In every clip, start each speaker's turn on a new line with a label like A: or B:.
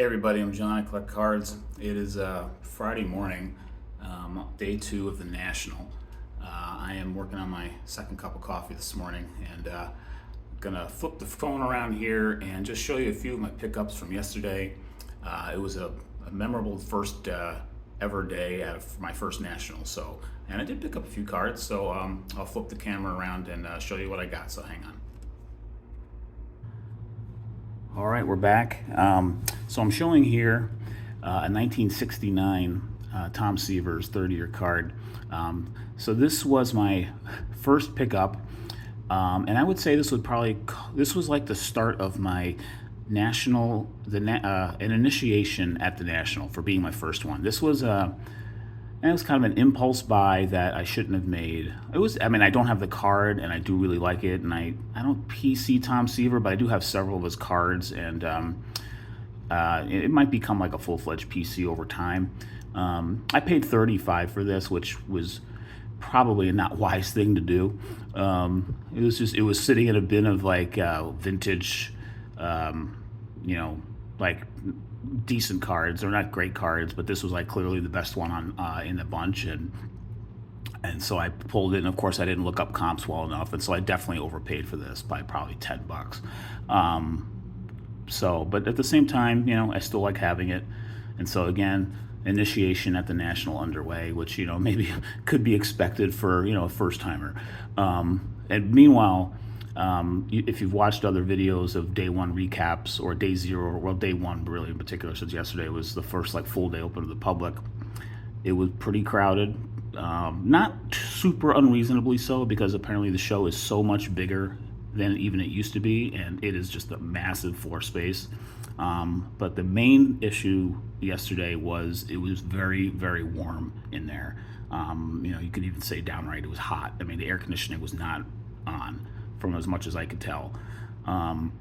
A: Hey everybody, I'm John. I collect cards. It is Friday morning, day 2 of the National. I am working on my second cup of coffee this morning, and gonna flip the phone around here and just show you a few of my pickups from yesterday. It was a memorable first ever day out of my first National. And I did pick up a few cards. I'll flip the camera around and show you what I got. So hang on. All right, we're back. So I'm showing here a 1969 Tom Seaver's 30-year card. So this was my first pickup, and I would say this was like the start of my national, an initiation at the National for being my first one. This was and it was kind of an impulse buy that I shouldn't have made. I don't have the card, and I do really like it, and I don't PC Tom Seaver, but I do have several of his cards, and it might become like a full-fledged PC over time. I paid $35 for this, which was probably a not wise thing to do. It was sitting in a bin of like vintage, like decent cards. They're not great cards, but this was like clearly the best one on in the bunch, and so I pulled it. And of course, I didn't look up comps well enough, and so I definitely overpaid for this by probably $10. But at the same time, I still like having it, and so again, initiation at the National underway, which maybe could be expected for a first timer. And meanwhile, if you've watched other videos of day one recaps or day zero, well, day one really in particular, since yesterday was the first like full day open to the public, it was pretty crowded. Not super unreasonably so, because apparently the show is so much bigger than even it used to be, and it is just a massive floor space. But the main issue yesterday was it was very, very warm in there. You could even say downright it was hot. I mean, the air conditioning was not on, from as much as I could tell. And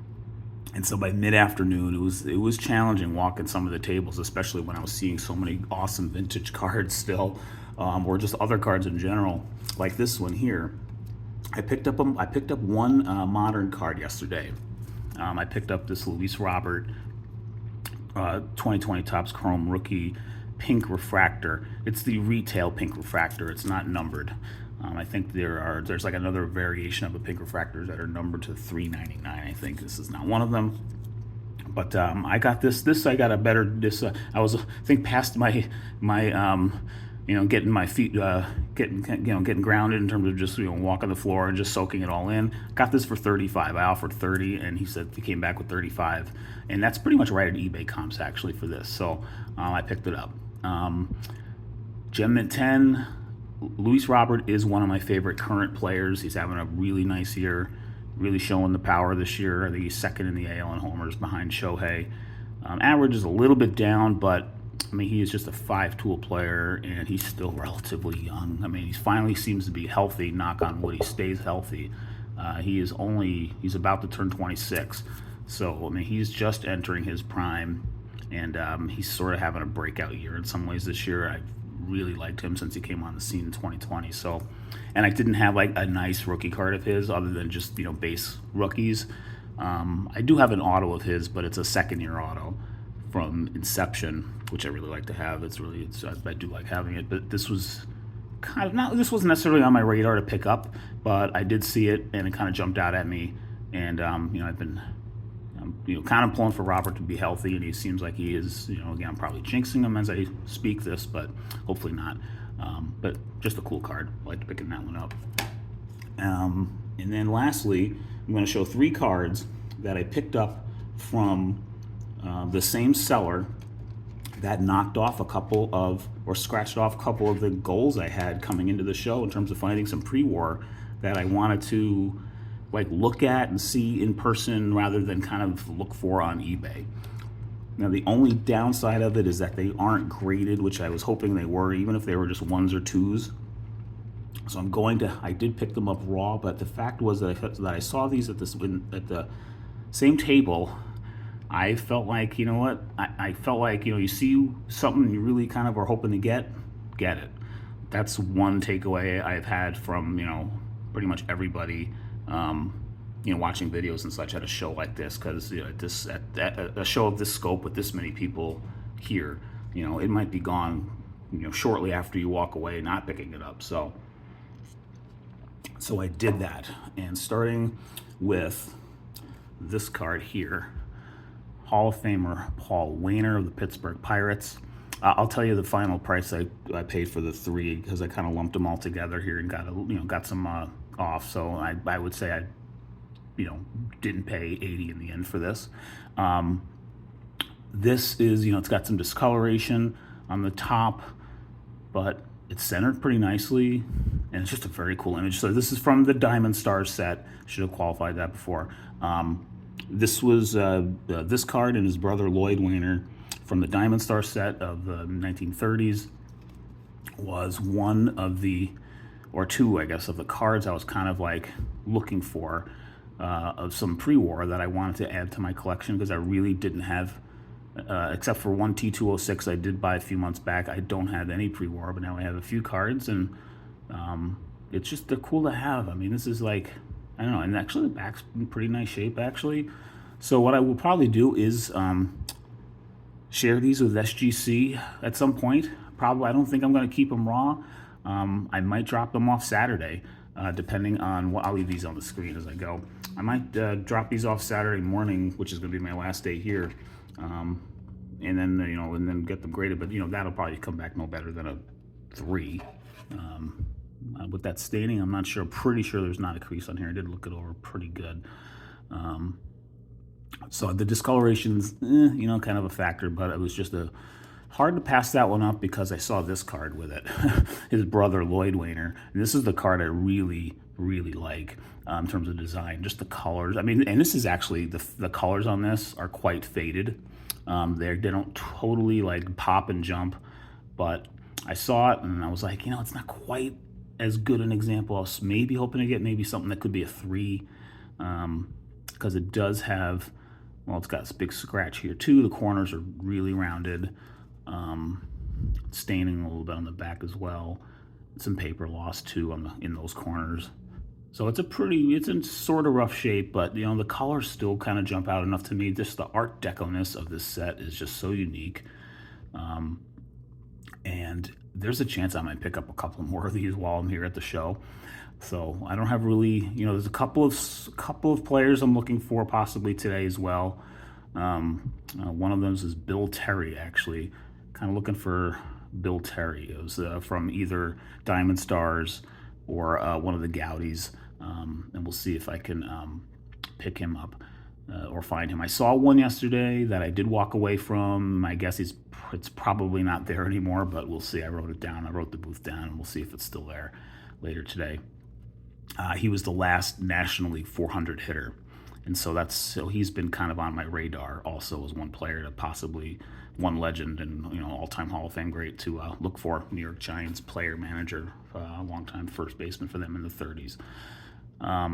A: so by mid-afternoon, it was challenging walking some of the tables, especially when I was seeing so many awesome vintage cards still, or just other cards in general, like this one here. I picked up one modern card yesterday. I picked up this Luis Robert 2020 Topps Chrome Rookie Pink Refractor. It's the retail Pink Refractor. It's not numbered. I think there's like another variation of a Pink Refractors that are numbered to $3.99. I think this is not one of them. But I got this. I got a better. I was past my getting my feet getting grounded in terms of just walking the floor and just soaking it all in. Got this for $35. I offered $30, and he said he came back with $35, and that's pretty much right at eBay comps actually for this. So I picked it up. Gem Mint 10. Luis Robert is one of my favorite current players. He's having a really nice year, really showing the power this year. I think he's second in the AL in homers behind Shohei. Average is a little bit down, but he is just a 5-tool player, and he's still relatively young. He finally seems to be healthy. Knock on wood, he stays healthy. He's about to turn 26, so he's just entering his prime, and he's sort of having a breakout year in some ways this year. I really liked him since he came on the scene in 2020. And I didn't have like a nice rookie card of his other than just base rookies. I do have an auto of his, but it's a second-year auto from Inception, which I really like to have. I do like having it, but this was this wasn't necessarily on my radar to pick up, but I did see it and it kind of jumped out at me. And I've been kind of pulling for Robert to be healthy, and he seems like he is. Again, I'm probably jinxing him as I speak this, but hopefully not. But just a cool card. I like picking that one up. And then lastly, I'm going to show 3 cards that I picked up from the same seller that knocked off scratched off a couple of the goals I had coming into the show in terms of finding some pre-war that I wanted to look at and see in person rather than kind of look for on eBay. Now, the only downside of it is that they aren't graded, which I was hoping they were, even if they were just 1s or 2s. So I did pick them up raw, but the fact was that I saw these at the same table. I felt like, I felt like, you see something you really kind of are hoping to get it. That's one takeaway I've had from, pretty much everybody watching videos and such at a show like this, because at a show of this scope with this many people here, it might be gone, shortly after you walk away, not picking it up. So I did that, and starting with this card here, Hall of Famer Paul Waner of the Pittsburgh Pirates. I'll tell you the final price I paid for the 3, because I kind of lumped them all together here and got some off. So I would say I didn't pay $80 in the end for this. This is, it's got some discoloration on the top, but it's centered pretty nicely, and it's just a very cool image. So this is from the Diamond Stars set. Should have qualified that before. This was this card and his brother Lloyd Waner from the Diamond Star set of the 1930s was one of the, or two, I guess, of the cards I was kind of like looking for of some pre-war that I wanted to add to my collection, because I really didn't have, except for one T206 I did buy a few months back. I don't have any pre-war, but now I have a few cards, and it's just, they're cool to have. I mean, this is like, I don't know, and actually the back's in pretty nice shape, actually. So what I will probably do is share these with SGC at some point. Probably, I don't think I'm going to keep them raw. I might drop them off Saturday, depending on what. I'll leave these on the screen as I go. I might drop these off Saturday morning, which is going to be my last day here, and then and then get them graded. But that'll probably come back no better than a 3. With that staining, I'm not sure. Pretty sure there's not a crease on here. I did look it over pretty good. So the discoloration's, kind of a factor, but it was just hard to pass that one up because I saw this card with it. His brother, Lloyd Waner. And this is the card I really, really like in terms of design. Just the colors. I mean, and this is actually, the colors on this are quite faded. They don't totally like pop and jump, but I saw it and I was like, it's not quite as good an example. I was maybe hoping to get maybe something that could be a 3, because it does have, well, it's got this big scratch here too. The corners are really rounded, staining a little bit on the back as well. Some paper loss too in those corners. So it's in sort of rough shape, but the colors still kind of jump out enough to me. Just the Art Deco-ness of this set is just so unique. And there's a chance I might pick up a couple more of these while I'm here at the show. So I don't have really, there's a couple of players I'm looking for possibly today as well. One of them is Bill Terry, actually. Kind of looking for Bill Terry. It was from either Diamond Stars or one of the Goudies. And we'll see if I can pick him up or find him. I saw one yesterday that I did walk away from. My guess is it's probably not there anymore, but we'll see. I wrote it down. I wrote the booth down, and we'll see if it's still there later today. He was the last National League 400 hitter, and so he's been kind of on my radar also as one player to possibly, one legend and all-time Hall of Fame great to look for. New York Giants player, manager, longtime first baseman for them in the 30s.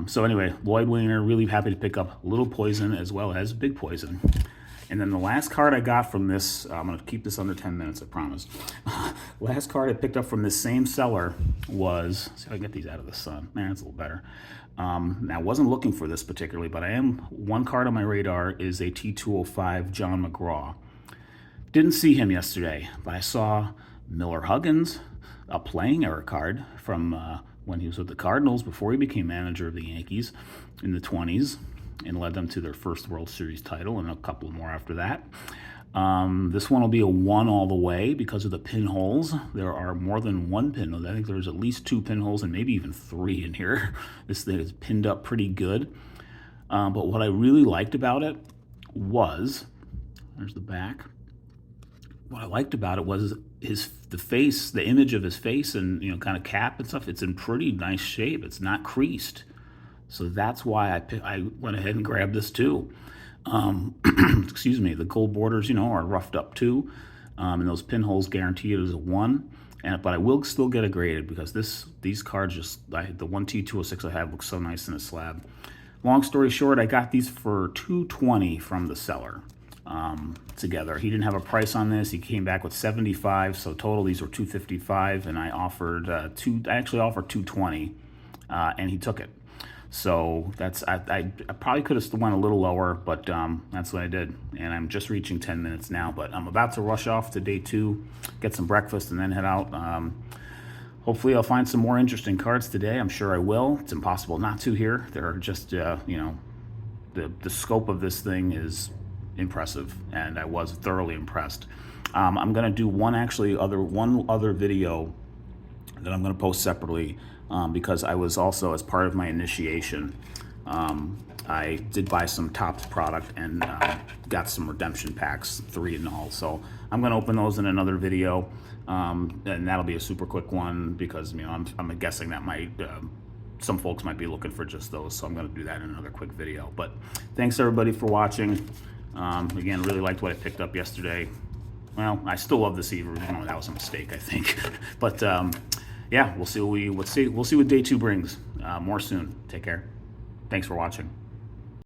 A: So anyway, Lloyd Waner, really happy to pick up Little Poison as well as Big Poison. And then the last card I got from this, I'm going to keep this under 10 minutes, I promise. Last card I picked up from this same seller was, see if I can get these out of the sun. Man, it's a little better. Now, I wasn't looking for this particularly, but one card on my radar is a T205 John McGraw. Didn't see him yesterday, but I saw Miller Huggins, a playing era card from when he was with the Cardinals before he became manager of the Yankees in the 20s. And led them to their first World Series title and a couple more after that. This one will be a 1 all the way because of the pinholes. There are more than one pinhole. I think there's at least 2 pinholes and maybe even 3 in here. This thing is pinned up pretty good. But what I really liked about it was, there's the back. What I liked about it was the face, the image of his face and kind of cap and stuff. It's in pretty nice shape. It's not creased. So that's why I went ahead and grabbed this too. Excuse me, the gold borders, are roughed up too. And those pinholes guarantee it as a 1. But I will still get it graded because these cards the one T206 I have looks so nice in a slab. Long story short, I got these for $220 from the seller together. He didn't have a price on this. He came back with $75, so total these were $255, and I offered I actually offered $220, and he took it. So that's I probably could have went a little lower, but that's what I did. And I'm just reaching 10 minutes now, but I'm about to rush off to day 2, get some breakfast, and then head out. Hopefully I'll find some more interesting cards today. I'm sure I will. It's impossible not to here. There are just, you know, the scope of this thing is impressive, and I was thoroughly impressed. I'm going to do one other video that I'm going to post separately because I was also, as part of my initiation, I did buy some Topps product and got some redemption packs, 3 in all. So I'm going to open those in another video, and that'll be a super quick one because, you know, I'm guessing that might some folks might be looking for just those. So I'm going to do that in another quick video. But thanks everybody for watching. Again, really liked what I picked up yesterday. Well, I still love the Seaver. You know, that was a mistake, I think. But yeah, we'll see what day 2 brings. More soon. Take care. Thanks for watching.